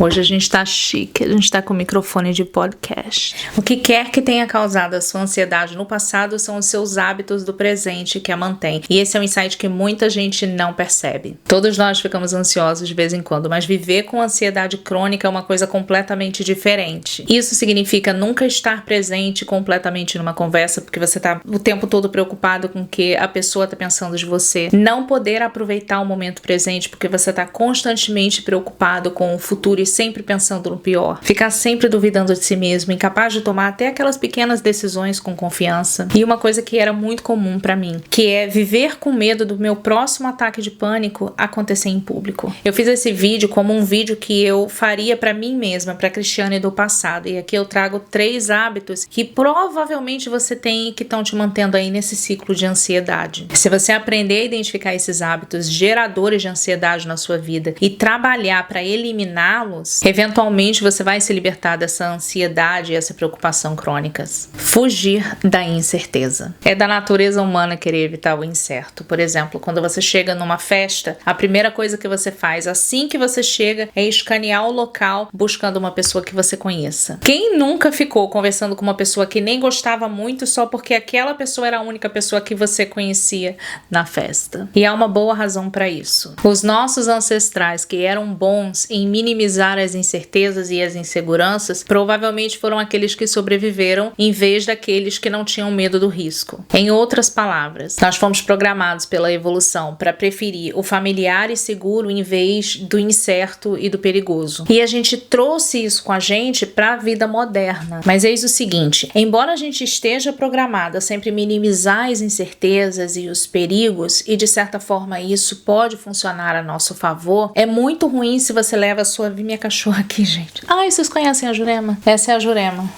Hoje a gente tá chique, a gente tá com microfone de podcast. O que quer que tenha causado a sua ansiedade no passado são os seus hábitos do presente que a mantém. E esse é um insight que muita gente não percebe. Todos nós ficamos ansiosos de vez em quando, mas viver com ansiedade crônica é uma coisa completamente diferente. Isso significa nunca estar presente completamente numa conversa, porque você tá o tempo todo preocupado com o que a pessoa tá pensando de você. Não poder aproveitar o momento presente, porque você tá constantemente preocupado com o futuro e sempre pensando no pior, ficar sempre duvidando de si mesmo, incapaz de tomar até aquelas pequenas decisões com confiança. E uma coisa que era muito comum pra mim, que é viver com medo do meu próximo ataque de pânico acontecer em público. Eu fiz esse vídeo como um vídeo que eu faria pra mim mesma, pra Cristiane do passado, e aqui eu trago 3 hábitos que provavelmente você tem e que estão te mantendo aí nesse ciclo de ansiedade. Se você aprender a identificar esses hábitos geradores de ansiedade na sua vida e trabalhar pra eliminá-los, eventualmente você vai se libertar dessa ansiedade e essa preocupação crônicas. Fugir da incerteza. É da natureza humana querer evitar o incerto. Por exemplo, quando você chega numa festa, a primeira coisa que você faz assim que você chega é escanear o local buscando uma pessoa que você conheça. Quem nunca ficou conversando com uma pessoa que nem gostava muito só porque aquela pessoa era a única pessoa que você conhecia na festa? E há uma boa razão para isso. Os nossos ancestrais, que eram bons em minimizar as incertezas e as inseguranças, provavelmente foram aqueles que sobreviveram em vez daqueles que não tinham medo do risco. Em outras palavras, nós fomos programados pela evolução para preferir o familiar e seguro em vez do incerto e do perigoso. E a gente trouxe isso com a gente para a vida moderna. Mas eis o seguinte, embora a gente esteja programado a sempre minimizar as incertezas e os perigos, e de certa forma isso pode funcionar a nosso favor, é muito ruim se você leva a sua vida. Minha cachorra aqui, gente. Ai, vocês conhecem a Jurema? Essa é a Jurema.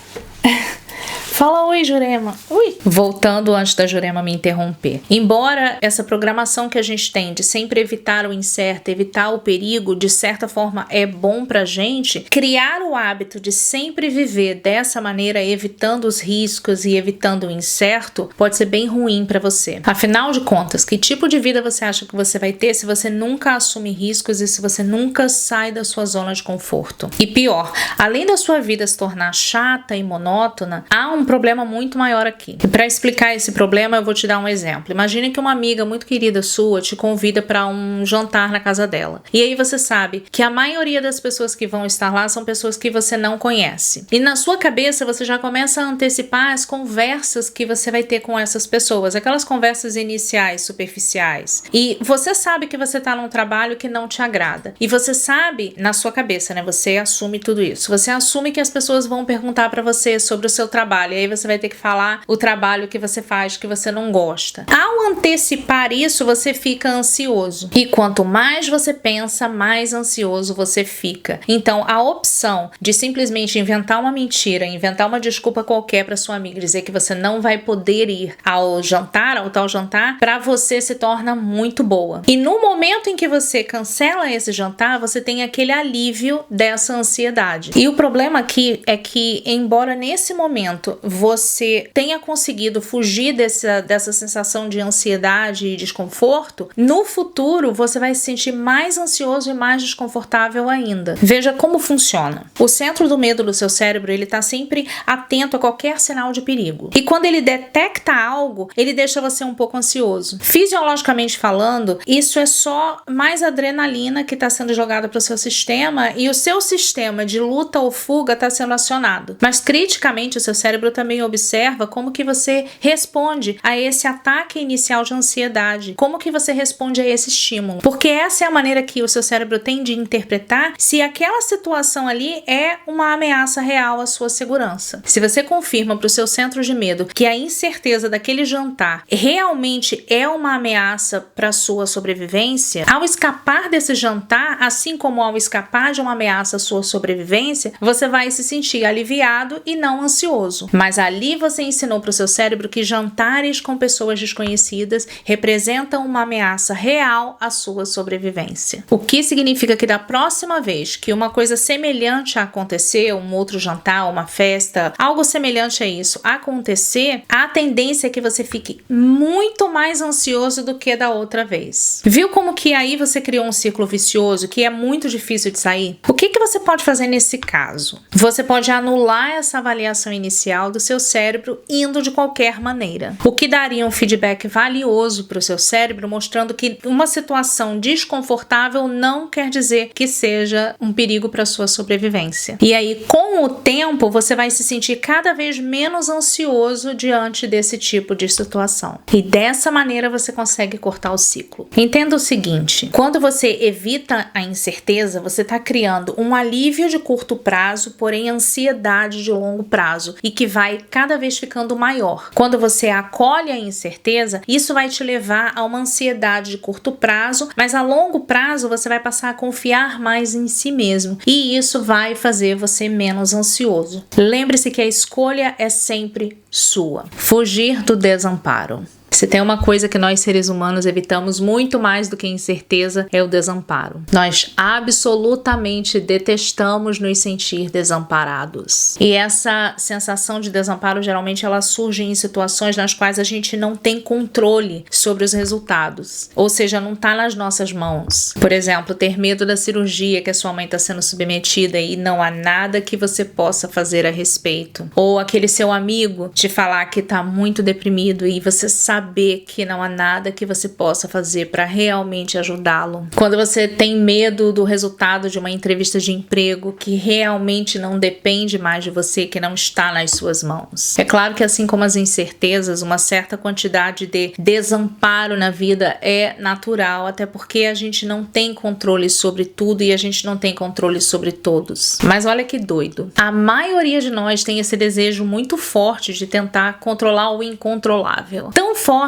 Fala oi, Jurema. Ui. Voltando antes da Jurema me interromper. Embora essa programação que a gente tem de sempre evitar o incerto, evitar o perigo, de certa forma é bom pra gente, criar o hábito de sempre viver dessa maneira, evitando os riscos e evitando o incerto, pode ser bem ruim pra você. Afinal de contas, que tipo de vida você acha que você vai ter se você nunca assume riscos e se você nunca sai da sua zona de conforto? E pior, além da sua vida se tornar chata e monótona, há um problema muito maior aqui. E para explicar esse problema, eu vou te dar um exemplo. Imagine que uma amiga muito querida sua te convida para um jantar na casa dela. E aí você sabe que a maioria das pessoas que vão estar lá são pessoas que você não conhece. E na sua cabeça você já começa a antecipar as conversas que você vai ter com essas pessoas, aquelas conversas iniciais, superficiais. E você sabe que você tá num trabalho que não te agrada. E você sabe, na sua cabeça, né? Você assume tudo isso. Você assume que as pessoas vão perguntar para você sobre o seu trabalho. E aí você vai ter que falar o trabalho que você faz, que você não gosta. Ao antecipar isso, você fica ansioso. E quanto mais você pensa, mais ansioso você fica. Então, a opção de simplesmente inventar uma mentira, inventar uma desculpa qualquer para sua amiga, dizer que você não vai poder ir ao jantar, ao tal jantar, para você se torna muito boa. E no momento em que você cancela esse jantar, você tem aquele alívio dessa ansiedade. E o problema aqui é que, embora nesse momento você tenha conseguido fugir dessa sensação de ansiedade e desconforto, no futuro você vai se sentir mais ansioso e mais desconfortável ainda. Veja como funciona. O centro do medo do seu cérebro, ele tá sempre atento a qualquer sinal de perigo. E quando ele detecta algo, ele deixa você um pouco ansioso. Fisiologicamente falando, isso é só mais adrenalina que está sendo jogada para o seu sistema e o seu sistema de luta ou fuga está sendo acionado. Mas criticamente o seu cérebro também observa como que você responde a esse ataque inicial de ansiedade, como que você responde a esse estímulo, porque essa é a maneira que o seu cérebro tem de interpretar se aquela situação ali é uma ameaça real à sua segurança. Se você confirma para o seu centro de medo que a incerteza daquele jantar realmente é uma ameaça para a sua sobrevivência, ao escapar desse jantar, assim como ao escapar de uma ameaça à sua sobrevivência, você vai se sentir aliviado e não ansioso. Mas ali você ensinou para o seu cérebro que jantares com pessoas desconhecidas representam uma ameaça real à sua sobrevivência. O que significa que da próxima vez que uma coisa semelhante a acontecer, um outro jantar, uma festa, algo semelhante a isso acontecer, a tendência é que você fique muito mais ansioso do que da outra vez. Viu como que aí você criou um círculo vicioso que é muito difícil de sair? O que você pode fazer nesse caso? Você pode anular essa avaliação inicial do seu cérebro indo de qualquer maneira, o que daria um feedback valioso para o seu cérebro, mostrando que uma situação desconfortável não quer dizer que seja um perigo para a sua sobrevivência. E aí, com o tempo, você vai se sentir cada vez menos ansioso diante desse tipo de situação. E dessa maneira você consegue cortar o ciclo. Entenda o seguinte: quando você evita a incerteza, você está criando um alívio de curto prazo, porém ansiedade de longo prazo, e que vai cada vez ficando maior. Quando você acolhe a incerteza, isso vai te levar a uma ansiedade de curto prazo, mas a longo prazo você vai passar a confiar mais em si mesmo, e isso vai fazer você menos ansioso. Lembre-se que a escolha é sempre sua. Fugir do desamparo. Se tem uma coisa que nós seres humanos evitamos muito mais do que a incerteza, é o desamparo. Nós absolutamente detestamos nos sentir desamparados. E essa sensação de desamparo, geralmente, ela surge em situações nas quais a gente não tem controle sobre os resultados. Ou seja, não está nas nossas mãos. Por exemplo, ter medo da cirurgia que a sua mãe está sendo submetida e não há nada que você possa fazer a respeito. Ou aquele seu amigo te falar que está muito deprimido e você saber que não há nada que você possa fazer para realmente ajudá-lo. Quando você tem medo do resultado de uma entrevista de emprego que realmente não depende mais de você, que não está nas suas mãos. É claro que assim como as incertezas, uma certa quantidade de desamparo na vida é natural, até porque a gente não tem controle sobre tudo e a gente não tem controle sobre todos. Mas olha que doido. A maioria de nós tem esse desejo muito forte de tentar controlar o incontrolável. Tão forte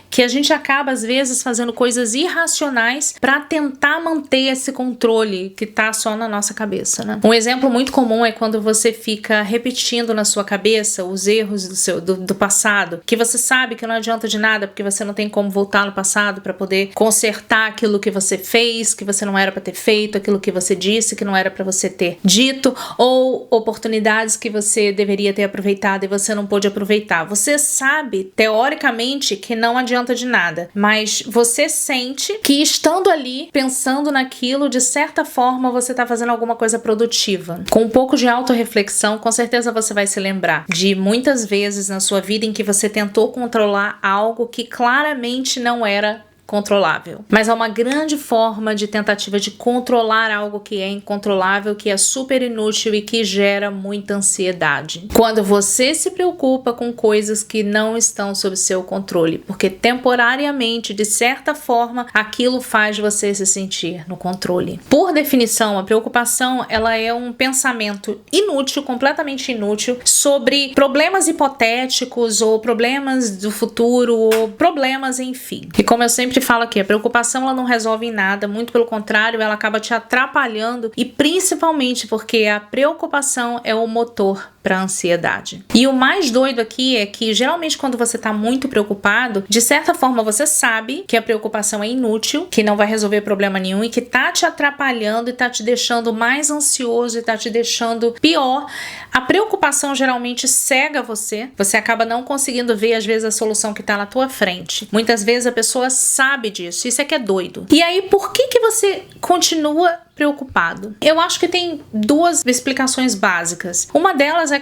que a gente acaba às vezes fazendo coisas irracionais para tentar manter esse controle que tá só na nossa cabeça, né? Um exemplo muito comum é quando você fica repetindo na sua cabeça os erros do passado, que você sabe que não adianta de nada porque você não tem como voltar no passado para poder consertar aquilo que você fez, que você não era para ter feito, aquilo que você disse que não era para você ter dito, ou oportunidades que você deveria ter aproveitado e você não pôde aproveitar. Você sabe, teoricamente, que não adianta de nada, mas você sente que estando ali, pensando naquilo, de certa forma você está fazendo alguma coisa produtiva. Com um pouco de autorreflexão, com certeza você vai se lembrar de muitas vezes na sua vida em que você tentou controlar algo que claramente não era controlável. Mas é uma grande forma de tentativa de controlar algo que é incontrolável, que é super inútil e que gera muita ansiedade. Quando você se preocupa com coisas que não estão sob seu controle, porque temporariamente, de certa forma, aquilo faz você se sentir no controle. Por definição, a preocupação, ela é um pensamento inútil, completamente inútil, sobre problemas hipotéticos ou problemas do futuro ou problemas, enfim. E como eu sempre falo aqui, a preocupação ela não resolve em nada, muito pelo contrário, ela acaba te atrapalhando e principalmente porque a preocupação é o motor para a ansiedade. E o mais doido aqui é que geralmente quando você está muito preocupado, de certa forma você sabe que a preocupação é inútil, que não vai resolver problema nenhum e que tá te atrapalhando e tá te deixando mais ansioso e tá te deixando pior. A preocupação geralmente cega você acaba não conseguindo ver às vezes a solução que tá na tua frente. Muitas vezes a pessoa sabe disso, isso é que é doido. E aí por que você continua preocupado? Eu acho que tem duas explicações básicas. Uma delas é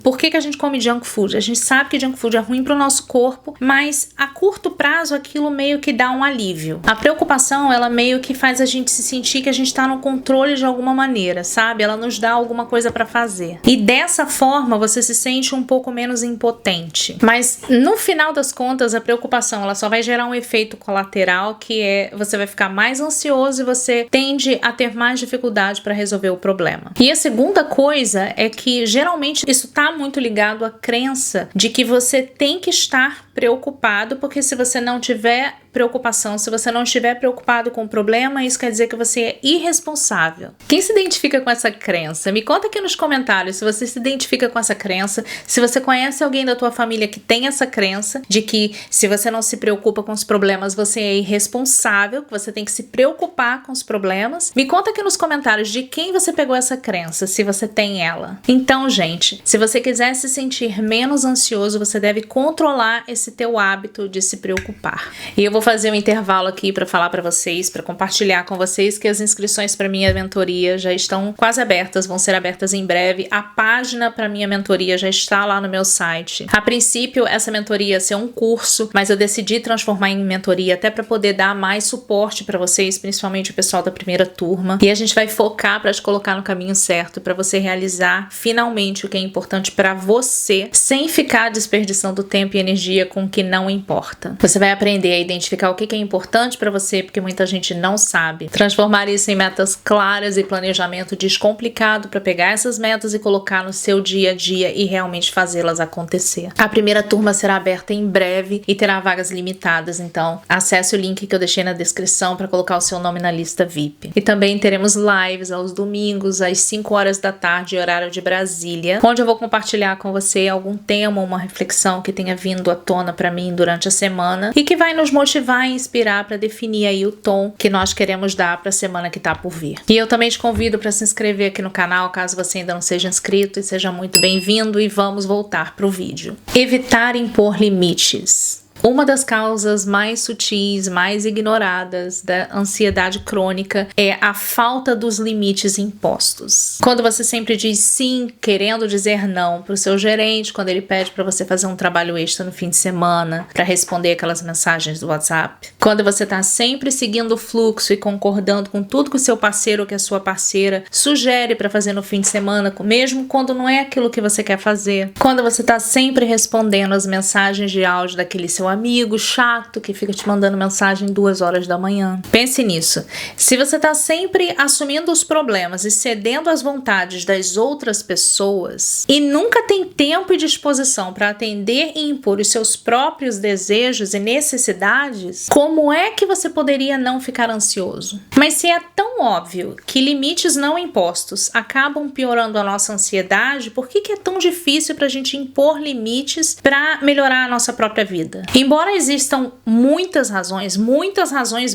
por que a gente come junk food? A gente sabe que junk food é ruim para o nosso corpo, mas a curto prazo aquilo meio que dá um alívio. A preocupação, ela meio que faz a gente se sentir que a gente tá no controle de alguma maneira, sabe? Ela nos dá alguma coisa para fazer. E dessa forma você se sente um pouco menos impotente. Mas no final das contas, a preocupação, ela só vai gerar um efeito colateral, que é você vai ficar mais ansioso e você tende a ter mais dificuldade para resolver o problema. E a segunda coisa é que geralmente isso está muito ligado à crença de que você tem que estar preocupado, porque se você não tiver preocupação, se você não estiver preocupado com o problema, isso quer dizer que você é irresponsável. Quem se identifica com essa crença? Me conta aqui nos comentários se você se identifica com essa crença, se você conhece alguém da tua família que tem essa crença de que se você não se preocupa com os problemas, você é irresponsável, que você tem que se preocupar com os problemas. Me conta aqui nos comentários de quem você pegou essa crença, se você tem ela. Então, gente, se você quiser se sentir menos ansioso, você deve controlar esse teu hábito de se preocupar. E eu vou fazer um intervalo aqui para falar para vocês, para compartilhar com vocês que as inscrições para minha mentoria já estão quase abertas, vão ser abertas em breve. A página para minha mentoria já está lá no meu site. A princípio, essa mentoria ia ser um curso, mas eu decidi transformar em mentoria até para poder dar mais suporte para vocês, principalmente o pessoal da primeira turma. E a gente vai focar para te colocar no caminho certo, para você realizar finalmente o que é importante para você, sem ficar desperdiçando tempo e energia com o que não importa. Você vai aprender a identificar o que é importante para você, porque muita gente não sabe. Transformar isso em metas claras e planejamento descomplicado para pegar essas metas e colocar no seu dia a dia e realmente fazê-las acontecer. A primeira turma será aberta em breve e terá vagas limitadas, então acesse o link que eu deixei na descrição para colocar o seu nome na lista VIP. E também teremos lives aos domingos às 5 horas da tarde, horário de Brasília, onde eu vou compartilhar com você algum tema, uma reflexão que tenha vindo à tona para mim durante a semana e que vai nos motivar e inspirar para definir aí o tom que nós queremos dar para a semana que está por vir. E eu também te convido para se inscrever aqui no canal, caso você ainda não seja inscrito, e seja muito bem-vindo, e vamos voltar para o vídeo. Evitar impor limites. Uma das causas mais sutis, mais ignoradas da ansiedade crônica é a falta dos limites impostos. Quando você sempre diz sim, querendo dizer não para o seu gerente, quando ele pede para você fazer um trabalho extra no fim de semana, para responder aquelas mensagens do WhatsApp. Quando você está sempre seguindo o fluxo e concordando com tudo que o seu parceiro ou que a sua parceira sugere para fazer no fim de semana, mesmo quando não é aquilo que você quer fazer. Quando você está sempre respondendo as mensagens de áudio daquele seu amigo chato que fica te mandando mensagem 2 horas da manhã. Pense nisso. Se você tá sempre assumindo os problemas e cedendo às vontades das outras pessoas e nunca tem tempo e disposição para atender e impor os seus próprios desejos e necessidades, como é que você poderia não ficar ansioso? Mas se é tão óbvio que limites não impostos acabam piorando a nossa ansiedade, por que é tão difícil para a gente impor limites para melhorar a nossa própria vida? Embora existam muitas razões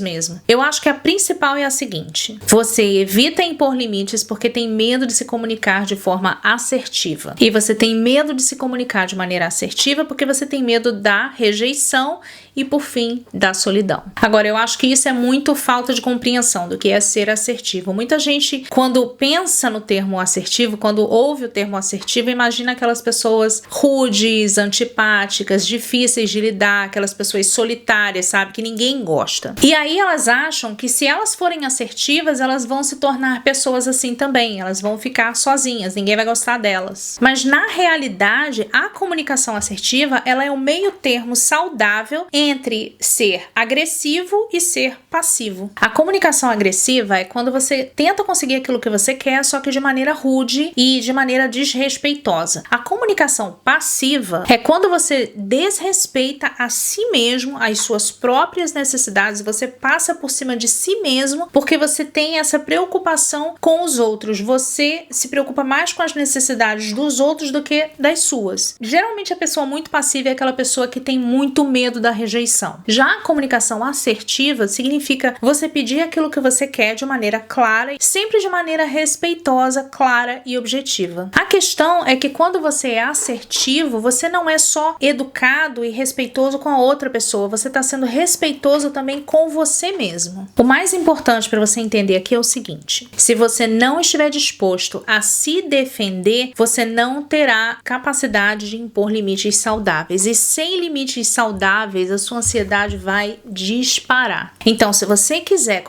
mesmo, eu acho que a principal é a seguinte: você evita impor limites porque tem medo de se comunicar de forma assertiva. E você tem medo de se comunicar de maneira assertiva porque você tem medo da rejeição e, por fim, da solidão. Agora, eu acho que isso é muito falta de compreensão do que é ser assertivo. Muita gente, quando pensa no termo assertivo, quando ouve o termo assertivo, imagina aquelas pessoas rudes, antipáticas, difíceis de lidar, aquelas pessoas solitárias, sabe, que ninguém gosta. E aí elas acham que se elas forem assertivas, elas vão se tornar pessoas assim também, elas vão ficar sozinhas, ninguém vai gostar delas. Mas na realidade, a comunicação assertiva, ela é um meio termo saudável entre ser agressivo e ser passivo. A comunicação agressiva é quando você tenta conseguir aquilo que você quer, só que de maneira rude e de maneira desrespeitosa. A comunicação passiva é quando você desrespeita a si mesmo, as suas próprias necessidades, você passa por cima de si mesmo porque você tem essa preocupação com os outros. Você se preocupa mais com as necessidades dos outros do que das suas. Geralmente a pessoa muito passiva é aquela pessoa que tem muito medo da rejeição. Já a comunicação assertiva significa você pedir aquilo que você quer de maneira clara, sempre de maneira respeitosa, clara e objetiva. A questão é que quando você é assertivo, você não é só educado e respeitoso com a outra pessoa, você está sendo respeitoso também com você mesmo. O mais importante para você entender aqui é o seguinte: se você não estiver disposto a se defender, você não terá capacidade de impor limites saudáveis. E sem limites saudáveis, a sua ansiedade vai disparar. Então, se você quiser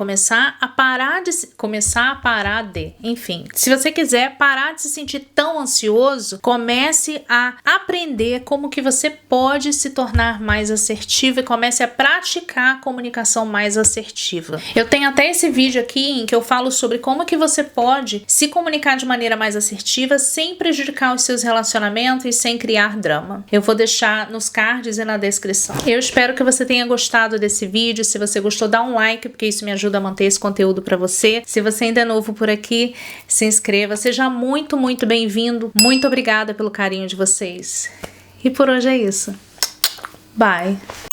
se você quiser parar de se sentir tão ansioso, comece a aprender como que você pode se tornar mais mais assertiva e comece a praticar a comunicação mais assertiva. Eu tenho até esse vídeo aqui em que eu falo sobre como que você pode se comunicar de maneira mais assertiva sem prejudicar os seus relacionamentos e sem criar drama. Eu vou deixar nos cards e na descrição. Eu espero que você tenha gostado desse vídeo. Se você gostou, dá um like, porque isso me ajuda a manter esse conteúdo para você. Se você ainda é novo por aqui, se inscreva. Seja muito, muito bem-vindo. Muito obrigada pelo carinho de vocês. E por hoje é isso. Bye!